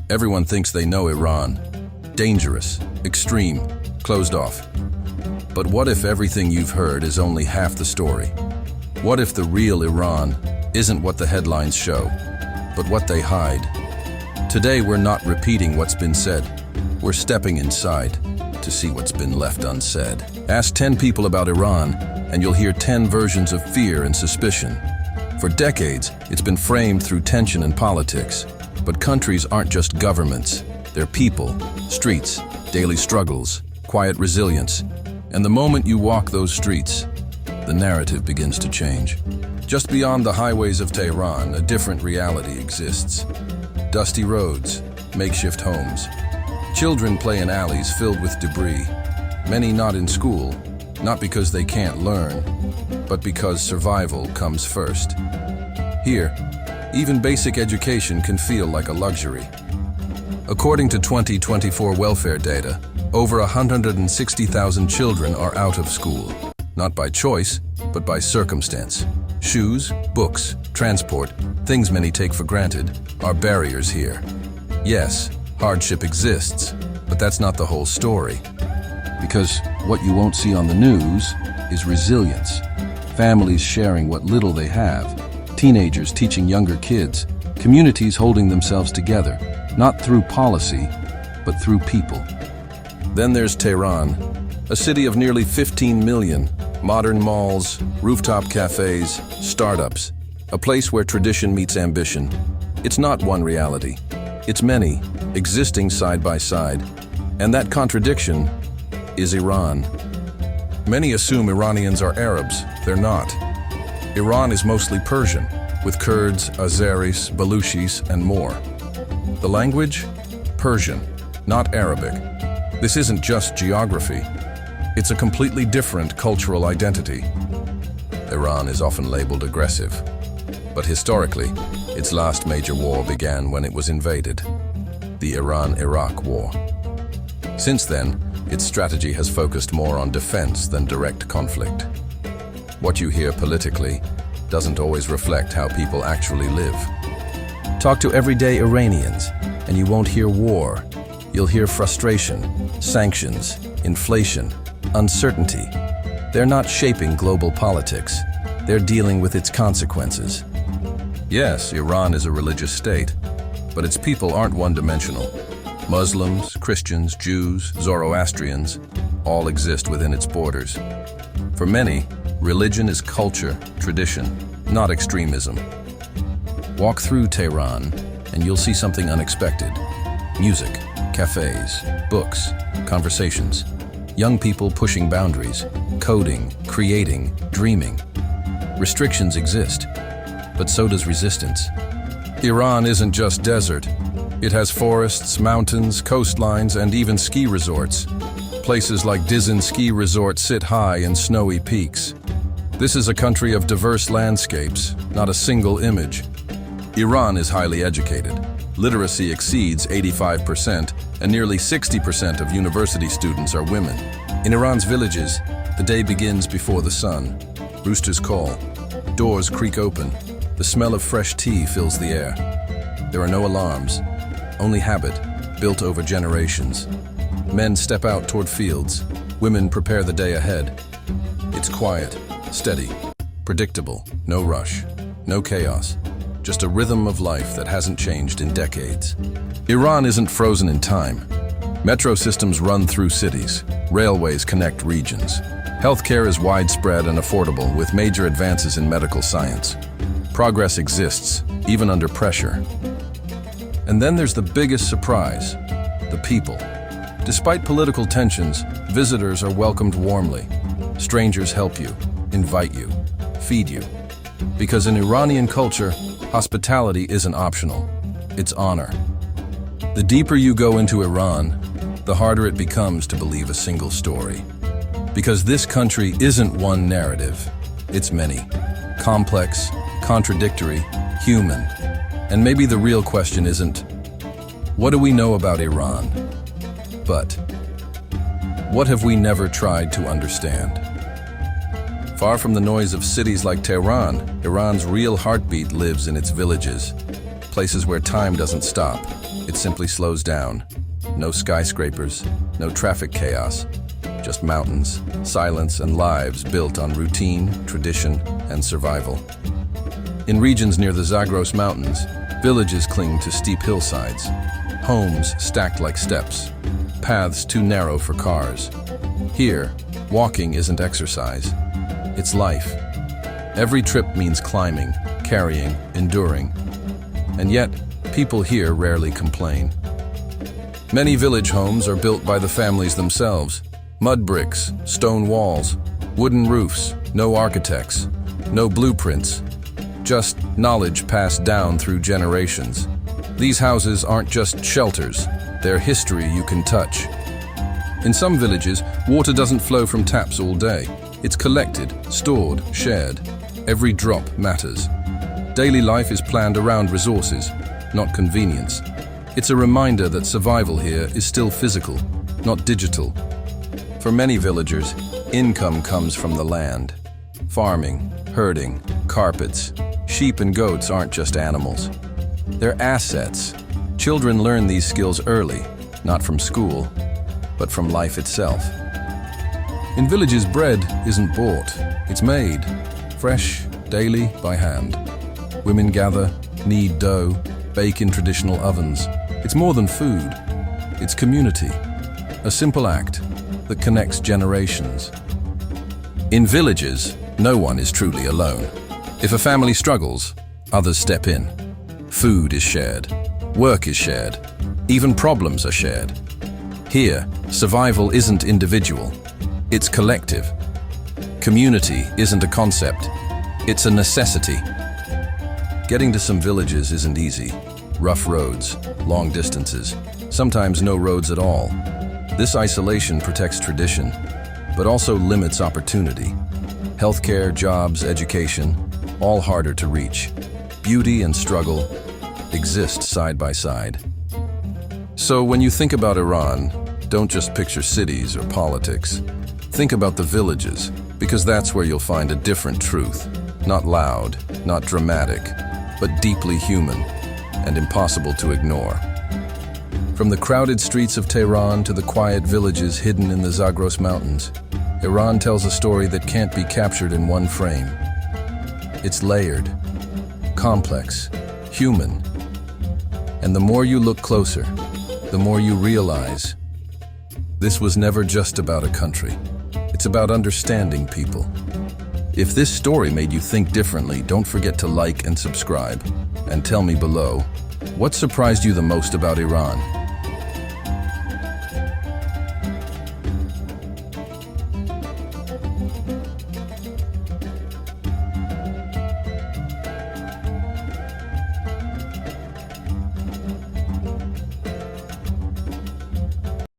Everyone thinks they know Iran. Dangerous, extreme, closed off. But what if everything you've heard is only half the story? What if the real Iran isn't what the headlines show, but what they hide? Today we're not repeating what's been said. We're stepping inside to see what's been left unsaid. Ask 10 people about Iran, and you'll hear 10 versions of fear and suspicion. For decades, it's been framed through tension and politics. But countries aren't just governments. They're people, streets, daily struggles, quiet resilience. And the moment you walk those streets, the narrative begins to change. Just beyond the highways of Tehran, a different reality exists. Dusty roads, makeshift homes. Children play in alleys filled with debris. Many not in school, not because they can't learn, but because survival comes first. Here, even basic education can feel like a luxury. According to 2024 welfare data, over 160,000 children are out of school, not by choice, but by circumstance. Shoes, books, transport, things many take for granted, are barriers here. Yes, hardship exists, but that's not the whole story. Because what you won't see on the news is resilience. Families sharing what little they have, teenagers teaching younger kids, communities holding themselves together, not through policy, but through people. Then there's Tehran, a city of nearly 15 million, modern malls, rooftop cafes, startups, a place where tradition meets ambition. It's not one reality. It's many, existing side by side. And that contradiction is Iran. Many assume Iranians are Arabs. They're not. Iran is mostly Persian, with Kurds, Azeris, Baluchis, and more. The language? Persian, not Arabic. This isn't just geography. It's a completely different cultural identity. Iran is often labeled aggressive, but historically, its last major war began when it was invaded, the Iran-Iraq War. Since then, its strategy has focused more on defense than direct conflict. What you hear politically doesn't always reflect how people actually live. Talk to everyday Iranians, and you won't hear war. You'll hear frustration, sanctions, inflation, uncertainty. They're not shaping global politics. They're dealing with its consequences. Yes, Iran is a religious state, but its people aren't one-dimensional. Muslims, Christians, Jews, Zoroastrians all exist within its borders. For many, religion is culture, tradition, not extremism. Walk through Tehran, and you'll see something unexpected. Music, cafes, books, conversations. Young people pushing boundaries, coding, creating, dreaming. Restrictions exist, but so does resistance. Iran isn't just desert. It has forests, mountains, coastlines, and even ski resorts. Places like Dizin Ski Resort sit high in snowy peaks. This is a country of diverse landscapes, not a single image. Iran is highly educated. Literacy exceeds 85%, and nearly 60% of university students are women. In Iran's villages, the day begins before the sun. Roosters call. Doors creak open. The smell of fresh tea fills the air. There are no alarms, only habit, built over generations. Men step out toward fields. Women prepare the day ahead. It's quiet, steady, predictable, no rush, no chaos. Just a rhythm of life that hasn't changed in decades. Iran isn't frozen in time. Metro systems run through cities. Railways connect regions. Healthcare is widespread and affordable, with major advances in medical science. Progress exists, even under pressure. And then there's the biggest surprise, the people. Despite political tensions, visitors are welcomed warmly. Strangers help you, invite you, feed you. Because in Iranian culture, hospitality isn't optional, it's honor. The deeper you go into Iran, the harder it becomes to believe a single story. Because this country isn't one narrative, it's many. Complex, contradictory, human. And maybe the real question isn't, what do we know about Iran? But, what have we never tried to understand? Far from the noise of cities like Tehran, Iran's real heartbeat lives in its villages, places where time doesn't stop, It simply slows down. No skyscrapers, no traffic chaos, just mountains, silence, and lives built on routine, tradition, and survival. In regions near the Zagros Mountains, villages cling to steep hillsides, homes stacked like steps, paths too narrow for cars. Here, walking isn't exercise, it's life. Every trip means climbing, carrying, enduring. And yet, people here rarely complain. Many village homes are built by the families themselves. Mud bricks, stone walls, wooden roofs, no architects, no blueprints, just knowledge passed down through generations. These houses aren't just shelters, they're history you can touch. In some villages, water doesn't flow from taps all day. It's collected, stored, shared. Every drop matters. Daily life is planned around resources, not convenience. It's a reminder that survival here is still physical, not digital. For many villagers, income comes from the land. Farming, herding, carpets, sheep and goats aren't just animals. They're assets. Children learn these skills early, not from school, but from life itself. In villages, bread isn't bought, it's made, fresh, daily, by hand. Women gather, knead dough, bake in traditional ovens. It's more than food, it's community, a simple act that connects generations. In villages, no one is truly alone. If a family struggles, others step in. Food is shared, work is shared, even problems are shared. Here, survival isn't individual, it's collective. Community isn't a concept, it's a necessity. Getting to some villages isn't easy. Rough roads, long distances, sometimes no roads at all. This isolation protects tradition, but also limits opportunity. Healthcare, jobs, education, all harder to reach. Beauty and struggle exist side by side. So when you think about Iran, don't just picture cities or politics. Think about the villages, because that's where you'll find a different truth. Not loud, not dramatic, but deeply human and impossible to ignore. From the crowded streets of Tehran to the quiet villages hidden in the Zagros Mountains, Iran tells a story that can't be captured in one frame. It's layered, complex, human. And the more you look closer, the more you realize this was never just about a country. It's about understanding people. If this story made you think differently, don't forget to like and subscribe. And tell me below, what surprised you the most about Iran?